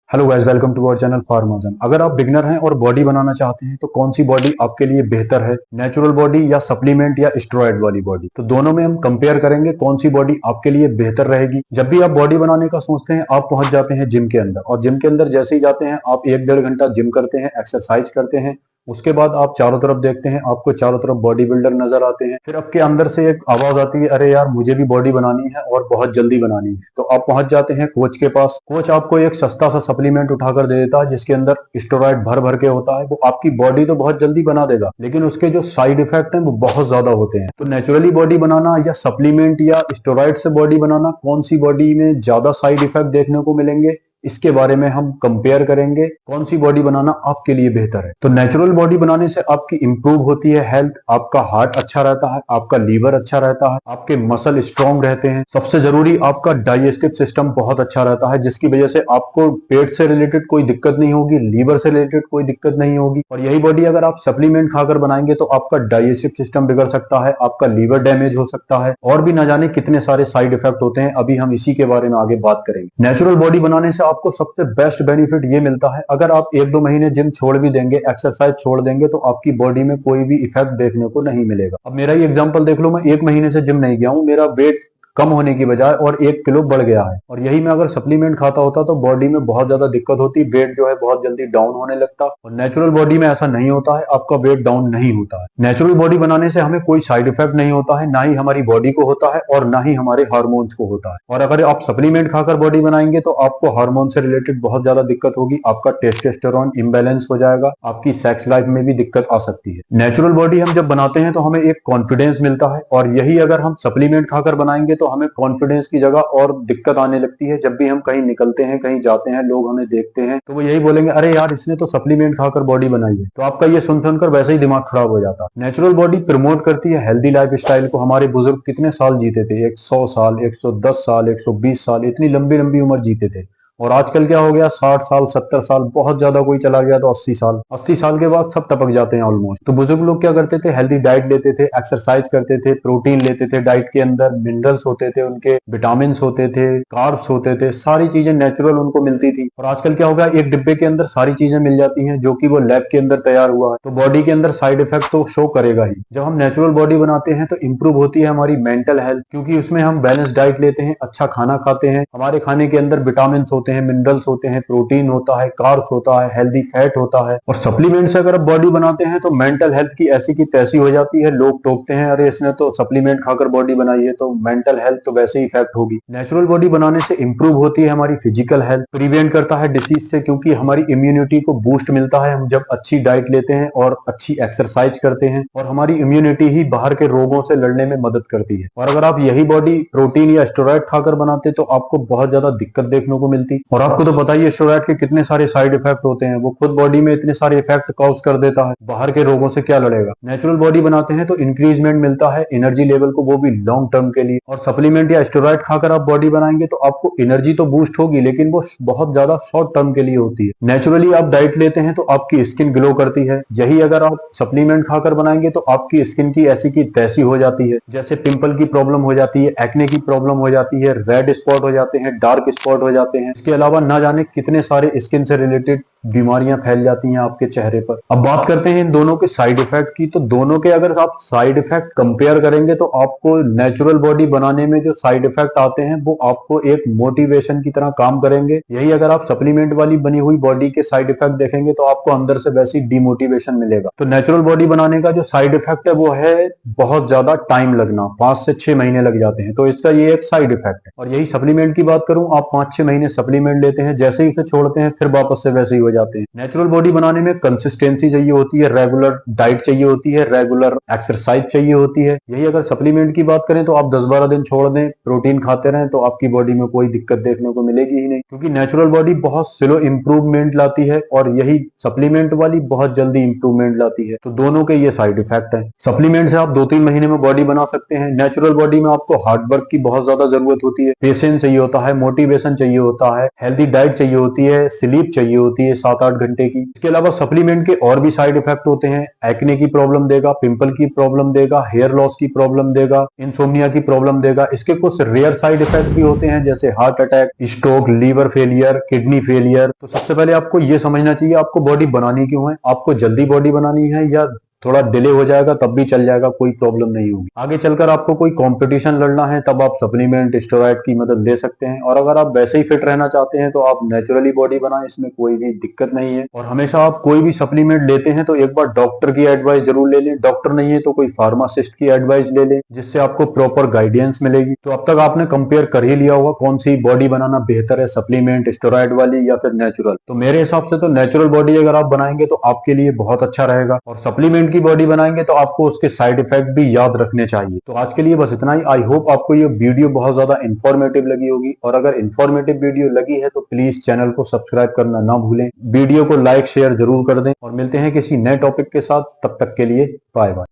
Hello guys, welcome to our channel Pharmazon. अगर आप beginner हैं और बॉडी बनाना चाहते हैं तो कौन सी बॉडी आपके लिए बेहतर है, नेचुरल बॉडी या सप्लीमेंट या स्टेरॉइड वाली बॉडी? तो दोनों में हम कंपेयर करेंगे कौन सी बॉडी आपके लिए बेहतर रहेगी। जब भी आप बॉडी बनाने का सोचते हैं आप पहुंच जाते हैं जिम के अंदर, और जिम के अंदर जैसे ही जाते हैं आप 1-1.5 घंटा जिम करते हैं, एक्सरसाइज करते हैं। उसके बाद आप चारों तरफ देखते हैं, आपको चारों तरफ बॉडी बिल्डर नजर आते हैं। फिर आपके अंदर से एक आवाज आती है, अरे यार मुझे भी बॉडी बनानी है और बहुत जल्दी बनानी है। तो आप पहुंच जाते हैं कोच के पास। कोच आपको एक सस्ता सा सप्लीमेंट उठाकर दे देता है जिसके अंदर स्टेरॉइड भर भर के होता है। वो आपकी बॉडी तो बहुत जल्दी बना देगा, लेकिन उसके जो साइड इफेक्ट हैं वो बहुत ज्यादा होते हैं। तो नेचुरली बॉडी बनाना या सप्लीमेंट या स्टेरॉइड से बॉडी बनाना, कौन सी बॉडी में ज्यादा साइड इफेक्ट देखने को मिलेंगे, इसके बारे में हम कंपेयर करेंगे। कौन सी बॉडी बनाना आपके लिए बेहतर है। तो नेचुरल बॉडी बनाने से आपकी इंप्रूव होती है हेल्थ, आपका हार्ट अच्छा रहता है, आपका लीवर अच्छा रहता है, आपके मसल स्ट्रांग रहते हैं। सबसे जरूरी आपका डाइजेस्टिव सिस्टम बहुत अच्छा रहता है, जिसकी वजह से आपको पेट से रिलेटेड कोई दिक्कत नहीं होगी, लीवर से रिलेटेड कोई दिक्कत नहीं होगी। और यही बॉडी अगर आप सप्लीमेंट खाकर बनाएंगे तो आपका डाइजेस्टिव सिस्टम बिगड़ सकता है, आपका लीवर डैमेज हो सकता है, और भी ना जाने कितने सारे साइड इफेक्ट होते हैं। अभी हम इसी के बारे में आगे बात करेंगे। नेचुरल बॉडी बनाने से आपको सबसे बेस्ट बेनिफिट ये मिलता है, अगर आप 1-2 महीने जिम छोड़ भी देंगे, एक्सरसाइज छोड़ देंगे, तो आपकी बॉडी में कोई भी इफेक्ट देखने को नहीं मिलेगा। अब मेरा ही एग्जांपल देख लो, मैं 1 महीने से जिम नहीं गया हूं, मेरा वेट कम होने की बजाय और 1 किलो बढ़ गया है। और यही मैं अगर सप्लीमेंट खाता होता तो बॉडी में बहुत ज्यादा दिक्कत होती, वेट जो है बहुत जल्दी डाउन होने लगता। और नेचुरल बॉडी में ऐसा नहीं होता है, आपका वेट डाउन नहीं होता है। नेचुरल बॉडी बनाने से हमें कोई साइड इफेक्ट नहीं होता है, ना ही हमारी बॉडी को होता है और ना ही हमारे हार्मोन्स को होता है। और अगर आप सप्लीमेंट खाकर बॉडी बनाएंगे तो आपको हार्मोन से रिलेटेड बहुत ज्यादा दिक्कत होगी, आपका टेस्टोस्टेरोन इम्बैलेंस हो जाएगा, आपकी सेक्स लाइफ में भी दिक्कत आ सकती है। नेचुरल बॉडी हम जब बनाते हैं तो हमें एक कॉन्फिडेंस मिलता है, और यही अगर हम सप्लीमेंट खाकर बनाएंगे तो हमें कॉन्फिडेंस की जगह और दिक्कत आने लगती है। जब भी हम कहीं निकलते हैं, कहीं जाते हैं, लोग हमें देखते हैं तो वो यही बोलेंगे, अरे यार इसने तो सप्लीमेंट खाकर बॉडी बनाई है। तो आपका ये सुन सुनकर वैसे ही दिमाग खराब हो जाता है। नेचुरल बॉडी प्रमोट करती है हेल्दी लाइफ स्टाइल को। हमारे बुजुर्ग कितने साल जीते थे, 100 साल, 110 साल, 120 साल, इतनी लंबी लंबी उम्र जीते थे। और आजकल क्या हो गया, 60 साल, 70 साल, बहुत ज्यादा कोई चला गया तो 80 साल। 80 साल के बाद सब टपक जाते हैं ऑलमोस्ट। तो बुजुर्ग लोग क्या करते थे, हेल्दी डाइट लेते थे, एक्सरसाइज करते थे, प्रोटीन लेते थे, डाइट के अंदर मिनरल्स होते थे, उनके विटामिन होते थे, कार्ब्स होते थे, सारी चीजें नेचुरल उनको मिलती थी। और आजकल क्या हो गया, एक डिब्बे के अंदर सारी चीजें मिल जाती हैं जो कि वो लैब के अंदर तैयार हुआ है। तो बॉडी के अंदर साइड इफेक्ट तो शो करेगा ही। जब हम नेचुरल बॉडी बनाते हैं तो इंप्रूव होती है हमारी मेंटल हेल्थ, क्योंकि उसमें हम बैलेंस डाइट लेते हैं, अच्छा खाना खाते हैं, हमारे खाने के अंदर विटामिन होते हैं, मिनरल्स होते हैं, प्रोटीन होता है, कार्ब्स होता है, हेल्दी फैट होता है। और सप्लीमेंट से अगर आप बॉडी बनाते हैं तो मेंटल हेल्थ की ऐसी की तैसी हो जाती है। लोग टोकते हैं, अरे इसने तो सप्लीमेंट खाकर बॉडी बनाई है, तो मेंटल हेल्थ तो वैसे ही इफेक्ट होगी। नेचुरल बॉडी बनाने से इंप्रूव होती है हमारी फिजिकल हेल्थ, प्रिवेंट करता है डिसीज से, क्योंकि हमारी इम्यूनिटी को बूस्ट मिलता है हम जब अच्छी डाइट लेते हैं और अच्छी एक्सरसाइज करते हैं। और हमारी इम्यूनिटी ही बाहर के रोगों से लड़ने में मदद करती है। और अगर आप यही बॉडी प्रोटीन या स्टेरॉइड खाकर बनाते तो आपको बहुत ज्यादा दिक्कत देखने को मिलती। और आपको तो पता ही है स्टेरॉइड के कितने सारे साइड इफेक्ट होते हैं, वो खुद बॉडी में इतने सारे इफेक्ट कॉज कर देता है, बाहर के रोगों से क्या लड़ेगा। नेचुरल बॉडी बनाते हैं तो इंक्रीजमेंट मिलता है एनर्जी लेवल को, वो भी लॉन्ग टर्म के लिए। और सप्लीमेंट या स्टेरॉइड खाकर आप बॉडी बनाएंगे तो आपको एनर्जी तो बूस्ट होगी, लेकिन वो बहुत ज्यादा शॉर्ट टर्म के लिए होती है। नेचुरली आप डाइट लेते हैं तो आपकी स्किन ग्लो करती है, यही अगर आप सप्लीमेंट खाकर बनाएंगे तो आपकी स्किन की ऐसी की तैसी हो जाती है, जैसे पिंपल की प्रॉब्लम हो जाती है, एक्ने की प्रॉब्लम हो जाती है, रेड स्पॉट हो जाते हैं, डार्क स्पॉट हो जाते हैं। इसके अलावा ना जाने कितने सारे स्किन से रिलेटेड बीमारियां फैल जाती हैं आपके चेहरे पर। अब बात करते हैं इन दोनों के साइड इफेक्ट की। तो दोनों के अगर आप साइड इफेक्ट कंपेयर करेंगे तो आपको नेचुरल बॉडी बनाने में जो साइड इफेक्ट आते हैं वो आपको एक मोटिवेशन की तरह काम करेंगे। यही अगर आप सप्लीमेंट वाली बनी हुई बॉडी के साइड इफेक्ट देखेंगे तो आपको अंदर से वैसी डिमोटिवेशन मिलेगा। तो नेचुरल बॉडी बनाने का जो साइड इफेक्ट है वो है बहुत ज्यादा टाइम लगना, 5 से 6 महीने लग जाते हैं, तो इसका ये एक साइड इफेक्ट है। और यही सप्लीमेंट की बात करूं, आप 5-6 महीने सप्लीमेंट लेते हैं, जैसे ही इसे छोड़ते हैं फिर वापस से वैसे ही हो जाते हैं। नेचुरल बॉडी बनाने में कंसिस्टेंसी चाहिए होती है, रेगुलर डाइट चाहिए होती है, रेगुलर एक्सरसाइज चाहिए होती है। यही अगर सप्लीमेंट की बात करें तो आप 10-12 दिन छोड़ दें, प्रोटीन खाते रहें, तो आपकी बॉडी में कोई दिक्कत देखने को मिलेगी ही नहीं, क्योंकि नेचुरल बॉडी बहुत स्लो इंप्रूवमेंट लाती है और यही सप्लीमेंट वाली बहुत जल्दी इंप्रूवमेंट लाती है। तो दोनों के ये साइड इफेक्ट है। सप्लीमेंट से आप 2-3 महीने में बॉडी बना सकते हैं। नेचुरल बॉडी में आपको हार्ड वर्क की बहुत ज्यादा जरूरत होती है, पेशेंस चाहिए होता है, मोटिवेशन चाहिए होता है, हेल्दी डाइट चाहिए होती है, स्लीप चाहिए होती है, 7-8 घंटे की। इसके अलावा सप्लीमेंट के और भी साइड इफेक्ट होते हैं। एक्ने की प्रॉब्लम देगा, पिंपल की प्रॉब्लम देगा, हेयर लॉस की प्रॉब्लम देगा, इंसोम्निया की प्रॉब्लम देगा। इसके कुछ रेयर साइड इफेक्ट भी होते हैं जैसे heart attack, stroke, liver failure, kidney failure. तो सबसे पहले आपको ये समझना चाहिए आपको बॉडी बनानी क्यों है। आपको जल्दी बॉडी बनानी है या थोड़ा डिले हो जाएगा तब भी चल जाएगा, कोई प्रॉब्लम नहीं होगी। आगे चलकर आपको कोई कंपटीशन लड़ना है तब आप सप्लीमेंट, स्टेरॉइड की मदद ले सकते हैं। और अगर आप वैसे ही फिट रहना चाहते हैं तो आप नेचुरली बॉडी बनाएं, इसमें कोई भी दिक्कत नहीं है। और हमेशा आप कोई भी सप्लीमेंट लेते हैं तो एक बार डॉक्टर की एडवाइस जरूर ले लें। डॉक्टर नहीं है तो कोई फार्मासिस्ट की एडवाइस ले लें, जिससे आपको प्रॉपर गाइडेंस मिलेगी। तो अब तक आपने कंपेयर कर ही लिया होगा कौन सी बॉडी बनाना बेहतर है, सप्लीमेंट, स्टेरॉइड वाली या फिर नेचुरल। तो मेरे हिसाब से तो नेचुरल बॉडी अगर आप बनाएंगे तो आपके लिए बहुत अच्छा रहेगा। और सप्लीमेंट की बॉडी बनाएंगे तो आपको उसके साइड इफेक्ट भी याद रखने चाहिए। तो आज के लिए बस इतना ही। आई होप आपको ये वीडियो बहुत ज्यादा इंफॉर्मेटिव लगी होगी। और अगर इंफॉर्मेटिव वीडियो लगी है तो प्लीज चैनल को सब्सक्राइब करना ना भूलें। वीडियो को लाइक शेयर जरूर कर दें और मिलते हैं किसी नए टॉपिक के साथ। तब तक के लिए बाय बाय।